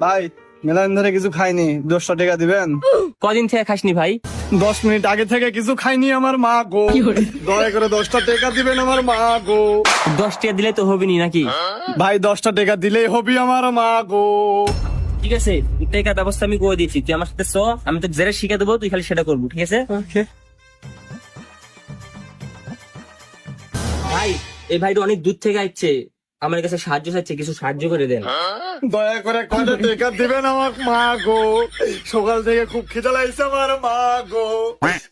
ভাই মেলাদিন ধরে কিছু খাইনি, 10টা টাকা দিবেন? কদিন থেকে খাসনি ভাই? 10 মিনিট আগে থেকে কিছু খাইনি আমার মা গো, দয়া করে 10টা টাকা দিবেন আমার মা গো। 10 টাকা দিলে তো হবে নি নাকি? ভাই 10টা টাকা দিলেই হবি আমার মা গো। ঠিক আছে, টাকার ব্যবস্থা আমি করে দিচ্ছি, তুই আমার সাথে চ, আমি তো যেটা শিখে দেবো তুই খালি সেটা করবো, ঠিক আছে? ভাই এই ভাইটা অনেক দূর থেকে আসছে, আমার কাছে সাহায্য চাইছে, কিছু সাহায্য করে দেন। দয়া করে কয়টা টাকা দিবেন আমার মা গো, সকাল থেকে খুব খিদে লাগছে আমার মা গো।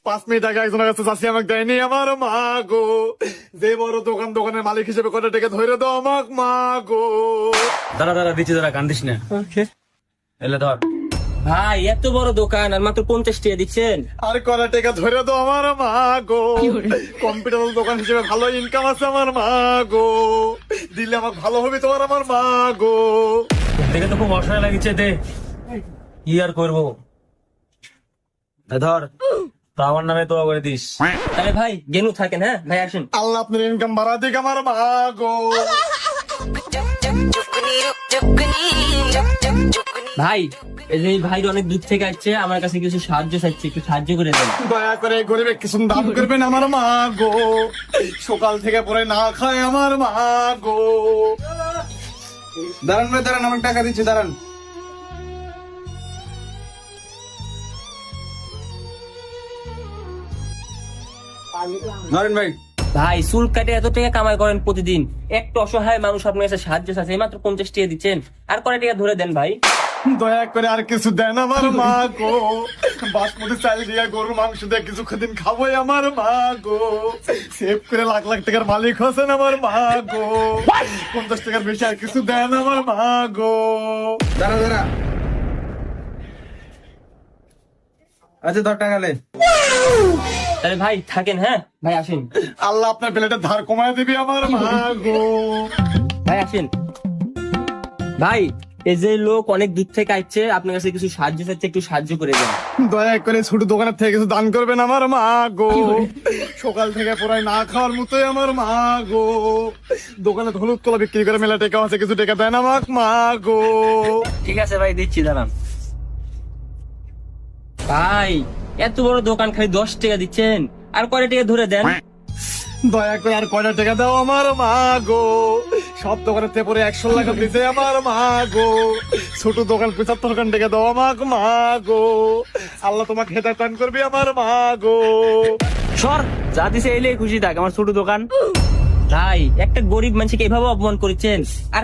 5 মিনিট আগে একজনের কাছে চাষি আমাকে দেয়নি আমার মা গো। যে বড় দোকানের মালিক হিসেবে কয়টা টাকা ধরে দাও আমাকে মা গো। দাঁড়া দিচ্ছি, দাঁড়া, কান্দিস না। এলে ধর। ভাই এত বড় দোকান আর মাত্র 50 টাকা দিচ্ছেন? আর কয়টা টাকা ধরে দাও আমার মা গো। কম্পিউটার দোকান হিসেবে ভালো ইনকাম আছে আমার মা গো, দিলে আমাকে ভালো হবে তোমার আমার মা গো। দেখে তো খুব অসহায় লাগিছে, দে কি আর করবো। ধর, তো আমার নামে তো করে দিস। তাহলে ভাই গেনু থাকেন, হ্যাঁ ভাই আসেন। আল্লাহ আপনার ইনকাম বাড়া দিক আমার মা গো। ভাই এই যে ভাইটা অনেক দূর থেকে আসছে, আমার কাছে কিছু সাহায্য চাইছে, একটু সাহায্য করে দেন। দয়া করে গরিবে কিছু দান করবেন আমার মা গো, সকাল থেকে পরে না খায় আমার মা গো। দাঁড়ান ভাই, দাঁড়ান, আমার টাকা দিচ্ছি, দাঁড়ান। ধরেন ভাই। ভাই চুল কাটে এত টাকা কামাই করেন প্রতিদিন, একটু অসহায় মানুষ আপনার কাছে সাহায্য চাইছে, এই মাত্র 50 টাকা দিচ্ছেন, আর কয় টাকা ধরে দেন ভাই। দয়া করে আর কিছু দেন আমার মা গো, বাসমতি চাল দিয়ে গরুর মাংস দিয়ে কিছু দিন খাবোই আমার মা গো। সেভ করে লাখ লাখ টাকার মালিক হচ্ছেন আমার মা গো, 50 টাকার বেশি আর কিছু দেন আমার মা গো। দাঁড়া। আচ্ছা ধর, টাকা লে। তাহলে ভাই থাকেন, হ্যাঁ ভাই আসেন। আল্লাহ আপনার প্লেটের ধার কমায় দিবি আমার মা গো। ভাই আসেন। ভাই এই যে লোক অনেক দূর থেকে আসছে, আপনার কাছে কিছু সাহায্য চাইছে, একটু সাহায্য করে দেন। দয়া করে ছোট দোকানের থেকে কিছু দান করবেন আমার মা গো, সকাল থেকে পুরাই না খাওয়ার মতোই আমার মা গো। দোকানে হলুদ কলা বিক্রি করে মেলা টাকা আছে, কিছু টাকা দেন আমার মা গো। ঠিক আছে ভাই দিচ্ছি, দাঁড়ান। ভাই এত বড় দোকান খালি 10 টাকা দিচ্ছেন, আর কয় টাকা ধরে দেন। দয়া করে আর কয়টা টাকা দাও আমার মা গো, সব দোকানের থেকে পরে 100 টাকা দিতে আমার মা গো। ছোট দোকান 75 টাকা দাও আমাকে মা গো। আল্লাহ তোমাকে হেদায়েত দান করবি আমার মা গো। সর, যা দিছে এলে খুশি থাক, আমার ছোট দোকান। ভাই একটা গরিব মানুষকে এভাবে অপমান করেছেন, আর